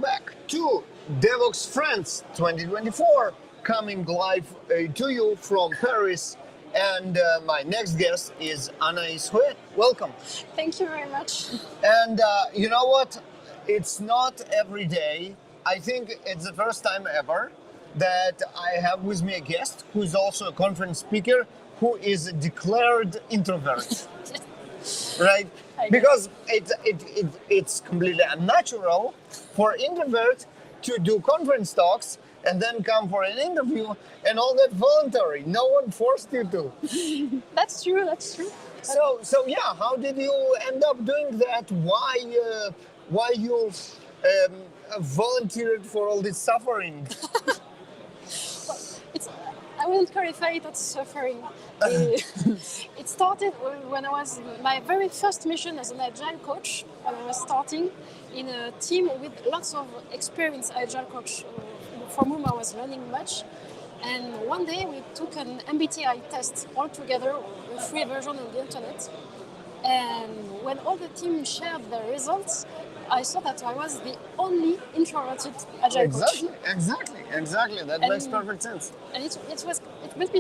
back to Devoxx France 2024, coming live to you from Paris. And my next guest is Anaïs Huet. Welcome. Thank you very much. And you know what? It's not every day. I think it's the first time ever that I have with me a guest who is also a conference speaker who is a declared introvert. Right? Because it's completely unnatural for introverts to do conference talks and then come for an interview and all that voluntary. No one forced you to. That's true. So yeah, how did you end up doing that? Why you volunteered for all this suffering? I will clarify it as suffering. It started when I was my very first mission as an agile coach. When I was starting in a team with lots of experienced agile coach from whom I was learning much. And one day we took an MBTI test all together, a free version on the internet. And when all the team shared their results, I saw that I was the only introverted agile coach. Exactly. That makes perfect sense. And it made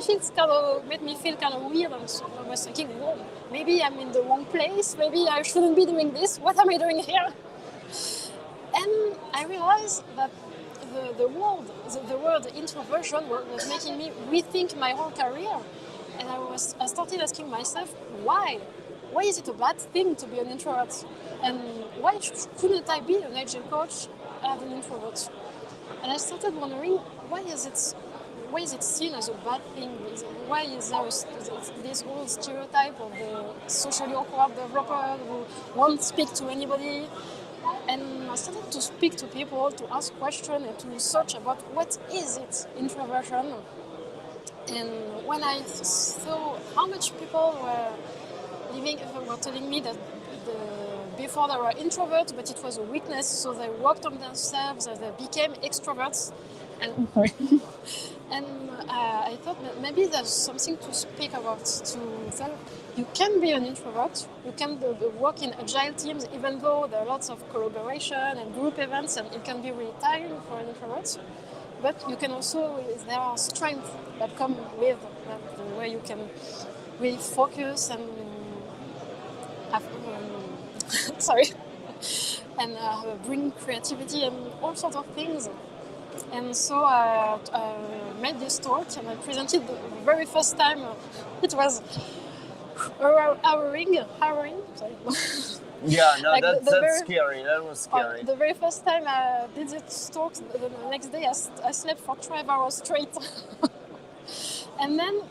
me feel kind of weird. And so I was thinking, whoa, maybe I'm in the wrong place. Maybe I shouldn't be doing this. What am I doing here? And I realized that the word introversion was making me rethink my whole career. And I started asking myself, why? Why is it a bad thing to be an introvert? And why couldn't I be an agile coach as an introvert? And I started wondering, why is it seen as a bad thing? Why is there this whole stereotype of the socially awkward developer who won't speak to anybody? And I started to speak to people, to ask questions, and to search about what is it, introversion. And when I saw how much people were telling me that before they were introverts, but it was a weakness, so they worked on themselves, they became extroverts. And I thought that maybe there's something to speak about, to tell you can be an introvert, you can work in agile teams, even though there are lots of collaboration and group events, and it can be really tiring for an introvert. But you can also, there are strengths that come with that, where you can really focus and have, bring creativity and all sorts of things. And so I made this talk and I presented the very first time. It was harrowing. Yeah, no, that's scary. That was scary. The very first time I did this talk, the next day I slept for 12 hours straight. And then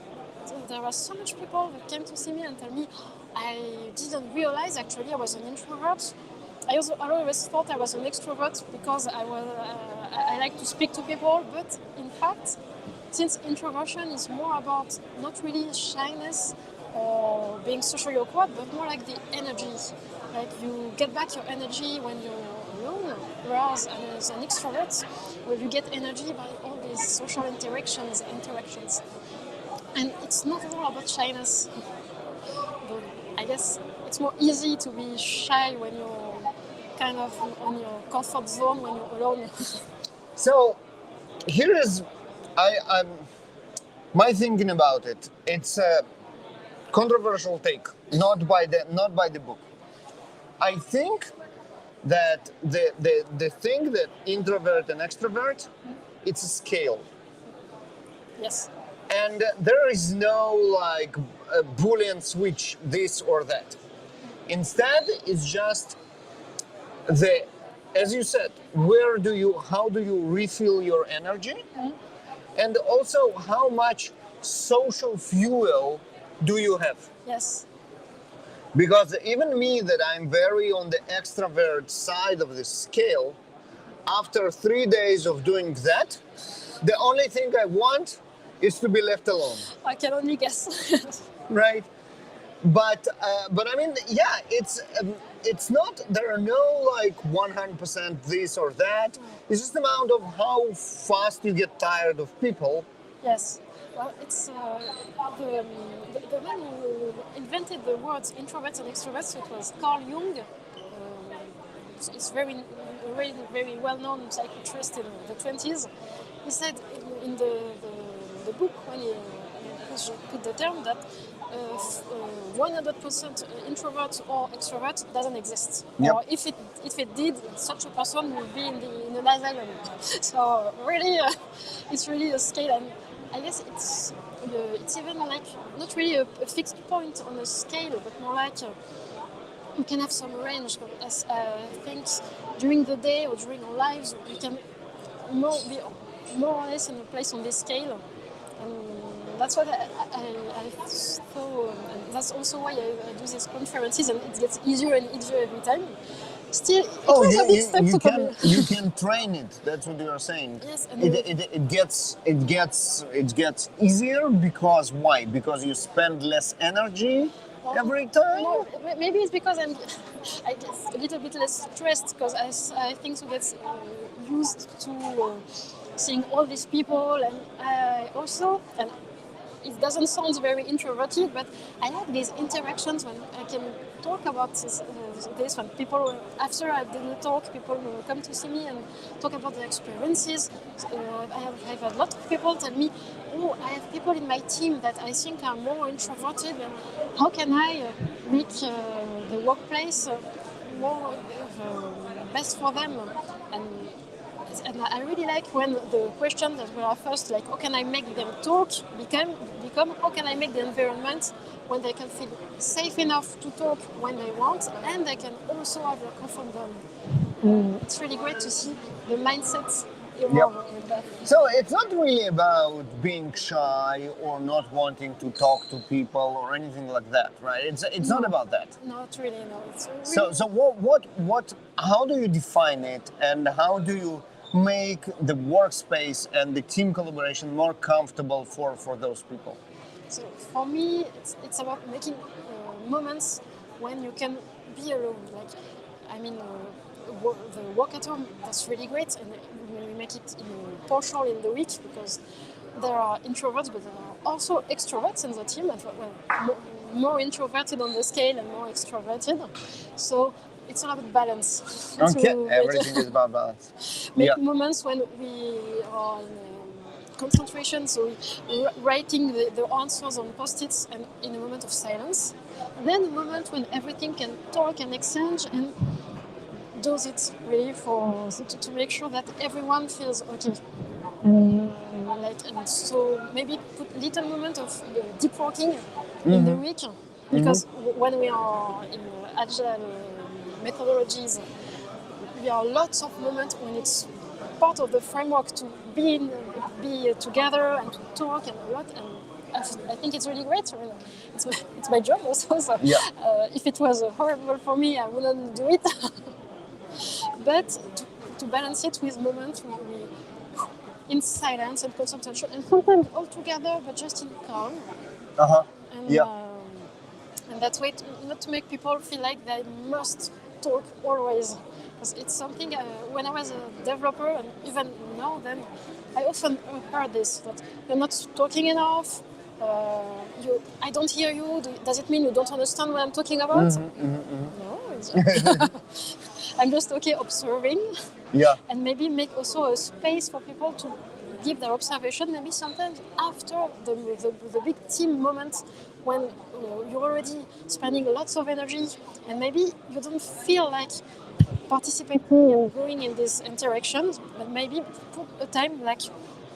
there were so much people that came to see me and tell me I didn't realize actually I was an introvert. I always thought I was an extrovert because I like to speak to people, but in fact, since introversion is more about not really shyness or being socially awkward, but more like the energy. Like you get back your energy when you're alone, whereas as an extrovert, where you get energy by all these social interactions. And it's not all about shyness. But I guess it's more easy to be shy when you're kind of on your comfort zone, when you're alone. So here is I'm my thinking about it. It's a controversial take, not by the book. I think that the thing that introvert and extrovert, it's a scale. Yes. And there is no like a Boolean switch, this or that. Instead, it's just as you said, how do you refill your energy? Mm-hmm. And also how much social fuel do you have? Yes. Because even me, that I'm very on the extrovert side of the scale, after 3 days of doing that, the only thing I want is to be left alone. I can only guess. Right? But I mean, yeah, it's not, there are no like 100% this or that. It's just the amount of how fast you get tired of people. Yes. Well, it's the man who invented the words introverts and extroverts. It was Carl Jung. it's very well-known psychiatrist in the 20s. He said in the book when he put the term that 100% introvert or extrovert doesn't exist. Yep. Or if it did, such a person would be in an asylum. So really, it's really a scale, and I guess it's even like not really a fixed point on a scale, but more like we can have some range. As things during the day or during our lives, we can be more or less in a place on this scale. And that's what I thought, and that's also why I do these conferences, and it gets easier and easier every time. Still, it was a big step to come. You can train it. That's what you are saying. Yes, and it gets easier because why? Because you spend less energy every time. No, maybe it's because I guess a little bit less stressed because I think we get used to seeing all these people, and I also and it doesn't sound very introverted, but I like these interactions when I can talk about this when people, after I did the talk, people will come to see me and talk about their experiences. I've had a lot of people tell me, oh, I have people in my team that I think are more introverted, and how can I make the workplace more best for them? And I really like when the questions that were first, like, how can I make them talk, become how can I make the environment when they can feel safe enough to talk when they want, and they can also have their comfort zone. It's really great to see the mindset evolve with that. So it's not really about being shy or not wanting to talk to people or anything like that, right? It's not about that. Not really, no. It's really So what? How do you define it, and how do you make the workspace and the team collaboration more comfortable for those people? So for me, it's about making moments when you can be alone. Like, I mean, the work at home, that's really great, and we make it partial in the week because there are introverts, but there are also extroverts in the team. And more introverted on the scale and more extroverted. So it's all about balance. Okay, everything is about balance. Make moments when we are in concentration, so writing the answers on post-its and in a moment of silence. And then a moment when everything can talk and exchange, and does it really to make sure that everyone feels okay. And so maybe put little moment of deep working in the week, because when we are in agile methodologies, there are lots of moments when it's part of the framework to be together and to talk and a lot. And I think it's really great. I mean, it's my job also. So if it was horrible for me, I wouldn't do it. But to balance it with moments where we in silence and concentration, and sometimes all together, but just in calm. And that way, not to make people feel like they must talk always. Because it's something, when I was a developer, and even now, then I often heard this, that you're not talking enough, I don't hear you, does it mean you don't understand what I'm talking about? No, I'm just observing. And maybe make also a space for people to give their observation, maybe sometimes after the big team moment, when you're already spending lots of energy, and maybe you don't feel like participating and going in these interactions, but maybe put a time like,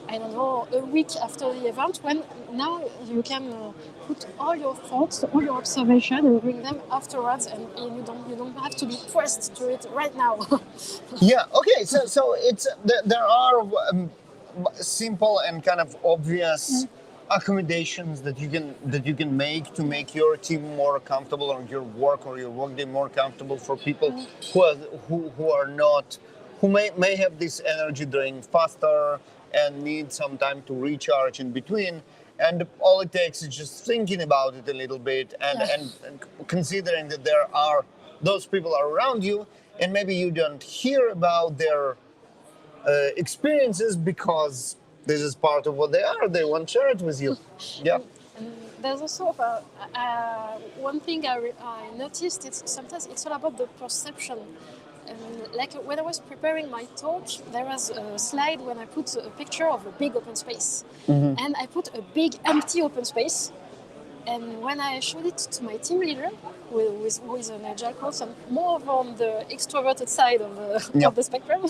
I don't know, a week after the event, when now you can put all your thoughts, all your observation, and bring them afterwards, and you don't have to be pressed to it right now. Okay. So it's there are simple and kind of obvious accommodations that you can make to make your team more comfortable, or your workday more comfortable for people who may have this energy drain faster and need some time to recharge in between. And all it takes is just thinking about it a little bit and considering that those people are around you, and maybe you don't hear about their experiences because this is part of what they are. They won't share it with you. And there's also one thing I noticed. Sometimes it's all about the perception. like when I was preparing my talk, there was a slide when I put a picture of a big open space, and I put a big empty open space. And when I showed it to my team leader, who is an agile coach and more on the extroverted side of the spectrum,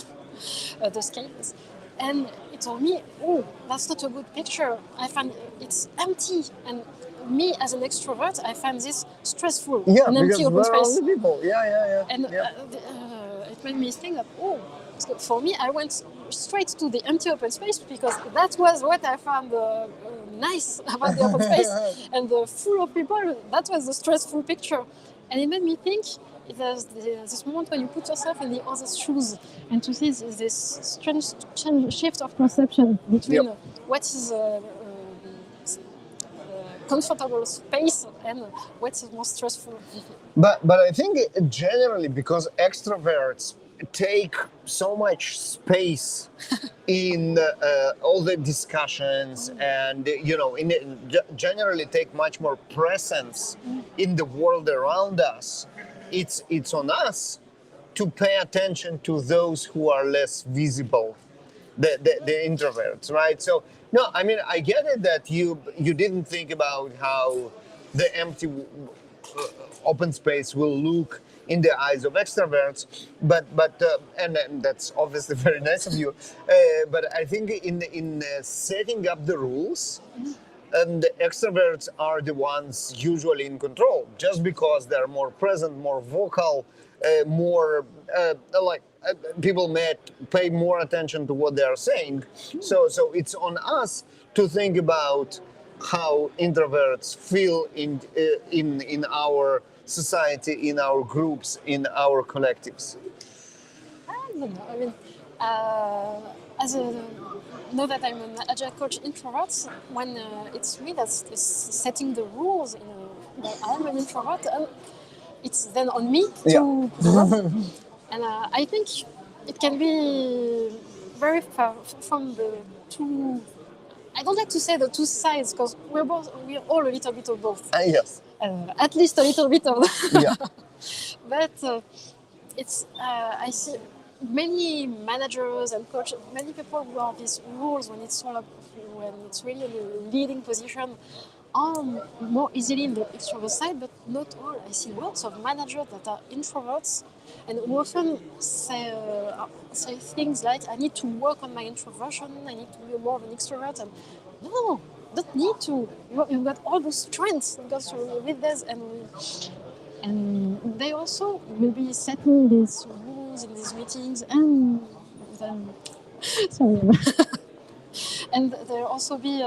the scales, and he told me, "Oh, that's not a good picture. I find it's empty." And me as an extrovert, I find this stressful. An empty open space. All the people. Yeah. And it made me think that, so for me, I went straight to the empty open space because that was what I found nice about the open space. And the full of people, that was the stressful picture. And it made me think, there's this moment when you put yourself in the other's shoes and to see this strange shift of perception between what is comfortable space and what is more stressful. But I think generally because extroverts take so much space in all the discussions and generally take much more presence in the world around us. It's on us to pay attention to those who are less visible, the introverts, right? So no, I mean I get it that you didn't think about how the empty open space will look in the eyes of extroverts, but and that's obviously very nice of you. But I think in setting up the rules, and the extroverts are the ones usually in control, just because they're more present, more vocal, more people may pay more attention to what they are saying. So it's on us to think about how introverts feel in our society, in our groups, in our collectives. I don't know. I mean, know that I'm an agile coach introvert, when it's me that's setting the rules, that I'm an introvert, and it's then on me to and I think it can be very far from the two. I don't like to say the two sides because we're all a little bit of both. Yes. At least a little bit of. Yeah. But it's I see many managers and coaches, many people who have these rules when it's really in a leading position are more easily in the extrovert side, but not all. I see lots of managers that are introverts and who often say things like, "I need to work on my introversion. I need to be more of an extrovert." And no, don't need to. You've got all those strengths. You've got to read this, and they also will be setting these rules in these meetings, and then sorry, and there also be.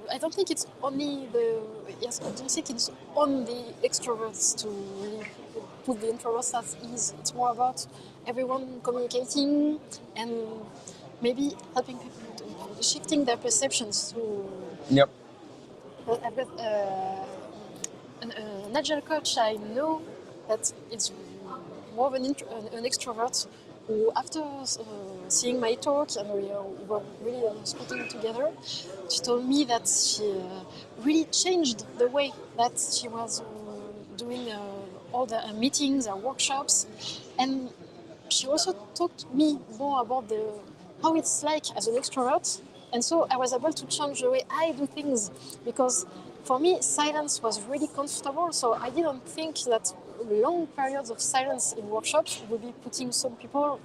I don't think it's only I don't think it's on the extroverts to really put the introverts at ease. It's more about everyone communicating and maybe helping people shifting their perceptions to. Yep. I've got an agile coach I know that it's more of an extrovert who, after seeing my talk and we were really speaking together, she told me that she really changed the way that she was doing all the meetings and workshops, and she also talked to me more about how it's like as an extrovert, and so I was able to change the way I do things, because for me silence was really comfortable, so I didn't think that long periods of silence in workshops would be putting some people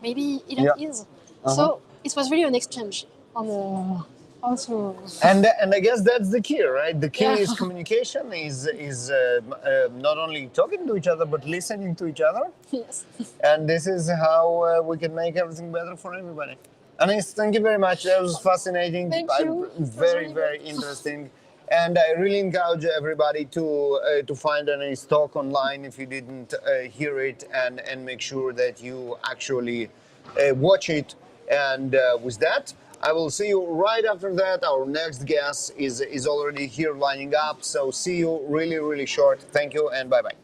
maybe ill at ease. So it was really an exchange on also. And I guess that's the key, right? The key is communication, is not only talking to each other but listening to each other. Yes. And this is how we can make everything better for everybody. Anaïs, thank you very much. That was fascinating. Thank you. Very, very interesting. And I really encourage everybody to find Anaïs' talk online if you didn't hear it, and make sure that you actually watch it. And with that, I will see you right after that. Our next guest is already here lining up. So see you really, really short. Thank you and bye-bye.